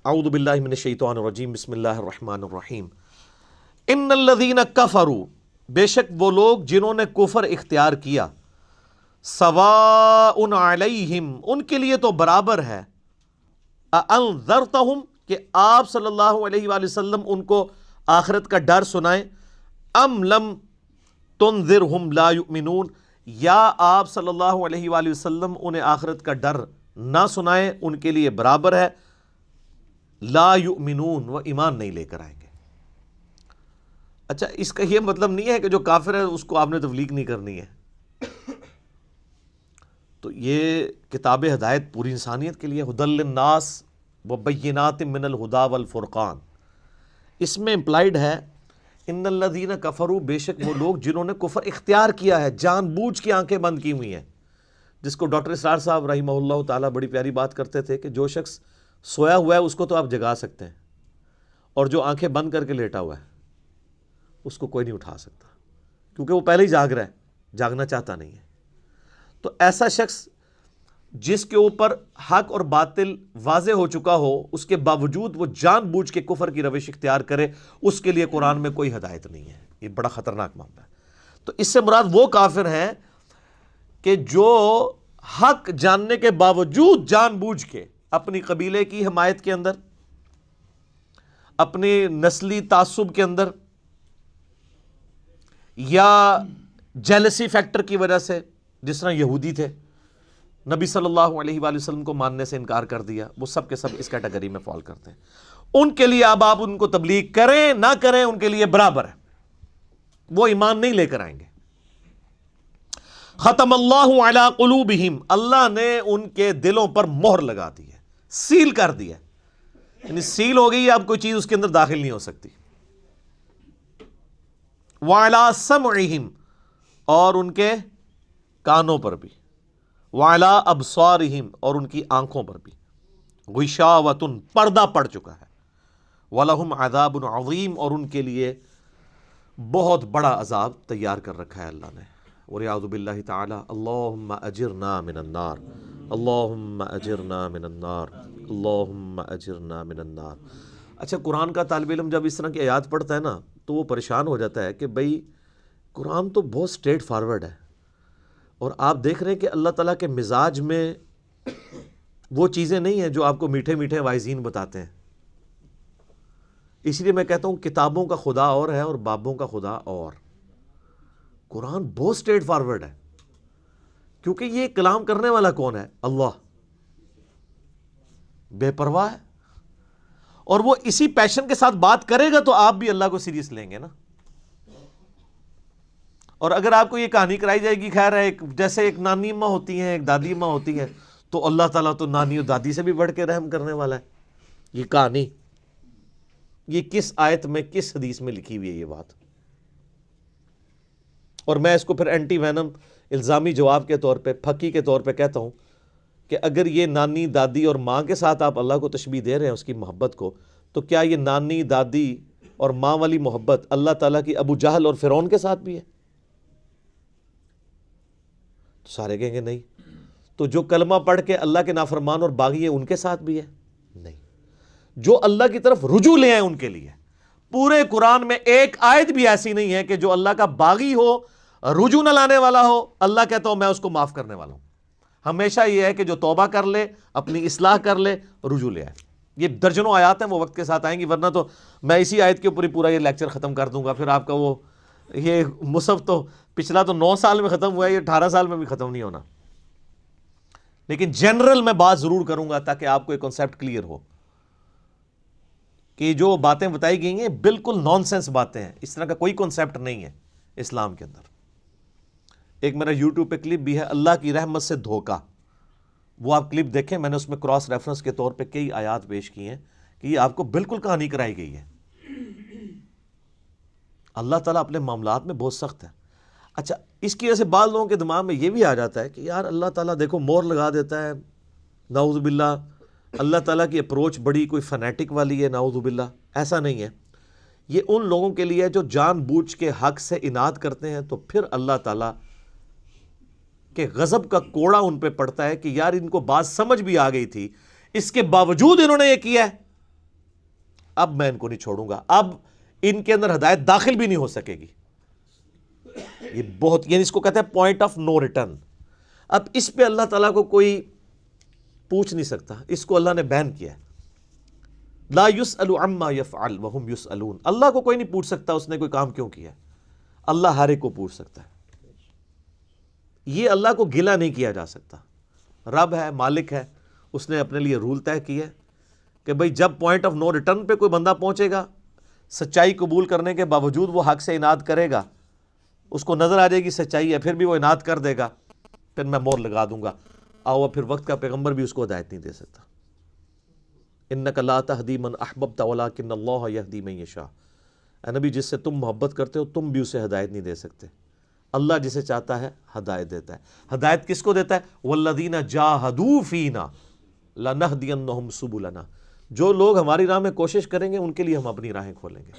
اعوذ باللہ من الشیطان الرجیم، بسم اللہ الرحمن الرحیم۔ ان الذین کفروا، بے شک وہ لوگ جنہوں نے کفر اختیار کیا، سواء علیہم، ان کے لیے تو برابر ہے، انذرتہم، کہ آپ صلی اللہ علیہ وآلہ وسلم ان کو آخرت کا ڈر سنائیں، ام لم تنذرہم لا یؤمنون، یا آپ صلی اللہ علیہ وآلہ وسلم انہیں آخرت کا ڈر نہ سنائیں، ان کے لیے برابر ہے، لا یؤمنون، وہ ایمان نہیں لے کر آئیں گے۔ اچھا، اس کا یہ مطلب نہیں ہے کہ جو کافر ہے اس کو آپ نے تبلیغ نہیں کرنی ہے۔ تو یہ کتاب ہدایت پوری انسانیت کے لیے، ھدی للناس وبینات من الہدی والفرقان، اس میں امپلائیڈ ہے ان الذین کفروا، بے شک وہ لوگ جنہوں نے کفر اختیار کیا ہے، جان بوجھ کے آنکھیں بند کی ہوئی ہیں، جس کو ڈاکٹر اسرار صاحب رحمہ اللہ تعالیٰ بڑی پیاری بات کرتے تھے کہ جو شخص سویا ہوا ہے اس کو تو آپ جگا سکتے ہیں، اور جو آنکھیں بند کر کے لیٹا ہوا ہے اس کو کوئی نہیں اٹھا سکتا، کیونکہ وہ پہلے ہی جاگ رہا ہے، جاگنا چاہتا نہیں ہے۔ تو ایسا شخص جس کے اوپر حق اور باطل واضح ہو چکا ہو، اس کے باوجود وہ جان بوجھ کے کفر کی روش اختیار کرے، اس کے لیے قرآن میں کوئی ہدایت نہیں ہے۔ یہ بڑا خطرناک معاملہ ہے۔ تو اس سے مراد وہ کافر ہیں کہ جو حق جاننے کے باوجود جان بوجھ کے اپنی قبیلے کی حمایت کے اندر، اپنی نسلی تعصب کے اندر، یا جیلسی فیکٹر کی وجہ سے، جس طرح یہودی تھے، نبی صلی اللہ علیہ وآلہ وسلم کو ماننے سے انکار کر دیا، وہ سب کے سب اس کیٹیگری میں فال کرتے ہیں۔ ان کے لیے اب آپ ان کو تبلیغ کریں نہ کریں، ان کے لیے برابر ہے، وہ ایمان نہیں لے کر آئیں گے۔ ختم اللہ علی قلوبہم، اللہ نے ان کے دلوں پر مہر لگا دی ہے، سیل کر دی ہے، یعنی سیل ہو گئی، اب کوئی چیز اس کے اندر داخل نہیں ہو سکتی۔ وعلی سمعہم، اور ان کے کانوں پر بھی، وعلی ابصارہم، اور ان کی آنکھوں پر بھی، غشاوۃ، پردہ پڑ چکا ہے، وَلَهُمْ عَذَابٌ عَظِيمٌ، اور ان کے لیے بہت بڑا عذاب تیار کر رکھا ہے اللہ نے۔ وَلِيَعُوذُ بِاللَّهِ تَعَالَى اللَّهُمَّ أَجِرْنَا مِنَ النَّارِ، اللَّهُمَّ أَجِرْنَا مِنَ النَّارِ، اللَّهُمَّ أَجِرْنَا مِنَ النَّارِ۔ اچھا، قرآن کا طالب علم جب اس طرح کی آیات پڑھتا ہے نا تو وہ پریشان ہو جاتا ہے کہ بھئی قرآن تو بہت سٹریٹ فارورڈ ہے، اور آپ دیکھ رہے ہیں کہ اللہ تعالیٰ کے مزاج میں وہ چیزیں نہیں ہیں جو آپ کو میٹھے میٹھے وائزین بتاتے ہیں۔ اس لیے میں کہتا ہوں کتابوں کا خدا اور ہے اور بابوں کا خدا اور۔ قرآن بہت سٹریٹ فارورڈ ہے، کیونکہ یہ کلام کرنے والا کون ہے؟ اللہ، بے پرواہ ہے، اور وہ اسی پیشن کے ساتھ بات کرے گا تو آپ بھی اللہ کو سیریس لیں گے نا۔ اور اگر آپ کو یہ کہانی کرائی جائے گی، خیر ہے، جیسے ایک نانی اماں ہوتی ہیں، ایک دادی اماں ہوتی ہیں، تو اللہ تعالیٰ تو نانی اور دادی سے بھی بڑھ کے رحم کرنے والا ہے۔ یہ کہانی، یہ کس آیت میں، کس حدیث میں لکھی ہوئی ہے یہ بات؟ اور میں اس کو پھر اینٹی وینم الزامی جواب کے طور پہ، پھکی کے طور پہ کہتا ہوں کہ اگر یہ نانی دادی اور ماں کے ساتھ آپ اللہ کو تشبیہ دے رہے ہیں اس کی محبت کو، تو کیا یہ نانی دادی اور ماں والی محبت اللہ تعالیٰ کی ابو جہل اور فرعون کے ساتھ بھی ہے؟ تو سارے کہیں گے نہیں۔ تو جو کلمہ پڑھ کے اللہ کے نافرمان اور باغی ہیں ان کے ساتھ بھی ہے؟ نہیں۔ جو اللہ کی طرف رجوع لے آئیں ان کے لیے۔ پورے قرآن میں ایک آیت بھی ایسی نہیں ہے کہ جو اللہ کا باغی ہو، رجوع نہ لانے والا ہو، اللہ کہتا ہوں میں اس کو معاف کرنے والا ہوں۔ ہمیشہ یہ ہے کہ جو توبہ کر لے، اپنی اصلاح کر لے، رجوع لے آئے۔ یہ درجنوں آیات ہیں، وہ وقت کے ساتھ آئیں گی، ورنہ تو میں اسی آیت کے اوپر ہی پورا یہ لیکچر ختم کر دوں گا، پھر آپ کا وہ یہ مصحف تو پچھلا تو 9 سال میں ختم ہوا ہے، یہ 18 سال میں بھی ختم نہیں ہونا۔ لیکن جنرل میں بات ضرور کروں گا تاکہ آپ کو ایک کنسیپٹ کلیئر ہو کہ جو باتیں بتائی گئی ہیں بالکل نان سینس باتیں ہیں، اس طرح کا کوئی کنسیپٹ نہیں ہے اسلام کے اندر۔ ایک میرا یوٹیوب پہ کلپ بھی ہے، اللہ کی رحمت سے دھوکہ، وہ آپ کلپ دیکھیں، میں نے اس میں کراس ریفرنس کے طور پہ کئی آیات پیش کی ہیں کہ یہ آپ کو بالکل کہانی کرائی گئی ہے۔ اللہ تعالیٰ اپنے معاملات میں بہت سخت ہے۔ اچھا، اس کی وجہ سے بعض لوگوں کے دماغ میں یہ بھی آ جاتا ہے کہ یار اللہ تعالیٰ دیکھو مور لگا دیتا ہے، نعوذ باللہ، اللہ تعالیٰ کی اپروچ بڑی کوئی فنیٹک والی ہے، نعوذ باللہ۔ ایسا نہیں ہے، یہ ان لوگوں کے لیے جو جان بوجھ کے حق سے اناد کرتے ہیں، تو پھر اللہ تعالیٰ کہ غضب کا کوڑا ان پہ پڑتا ہے کہ یار ان کو بات سمجھ بھی آ گئی تھی، اس کے باوجود انہوں نے یہ کیا ہے۔ اب میں ان کو نہیں چھوڑوں گا، اب ان کے اندر ہدایت داخل بھی نہیں ہو سکے گی. یہ بہت، یعنی اس کو کہتے ہیں پوائنٹ آف نو ریٹرن. اب اس پہ اللہ تعالیٰ کو کوئی پوچھ نہیں سکتا، اس کو اللہ نے بین کیا ہے. لا یسأل عما یفعل وہم یسألون. اللہ کو کوئی نہیں پوچھ سکتا اس نے کوئی کام کیوں کیا ہے، اللہ ہر ایک کو پوچھ سکتا ہے. یہ اللہ کو گلہ نہیں کیا جا سکتا. رب ہے، مالک ہے، اس نے اپنے لیے رول طے کیا ہے کہ بھئی جب پوائنٹ آف نو ریٹرن پہ کوئی بندہ پہنچے گا، سچائی قبول کرنے کے باوجود وہ حق سے اناد کرے گا، اس کو نظر آ جائے گی سچائی ہے، پھر بھی وہ اناد کر دے گا، پھر میں مور لگا دوں گا. اور پھر وقت کا پیغمبر بھی اس کو ہدایت نہیں دے سکتا. انک لا تہدی من احببت ولکن اللہ یہدی من یشاء. اے نبی، جس سے تم محبت کرتے ہو تم بھی اسے ہدایت نہیں دے سکتے، اللہ جسے چاہتا ہے ہدایت دیتا ہے. ہدایت کس کو دیتا ہے؟ والذین جاہدوا فینا لنہدینہم سبلنا. جو لوگ ہماری راہ میں کوشش کریں گے ان کے لیے ہم اپنی راہیں کھولیں گے.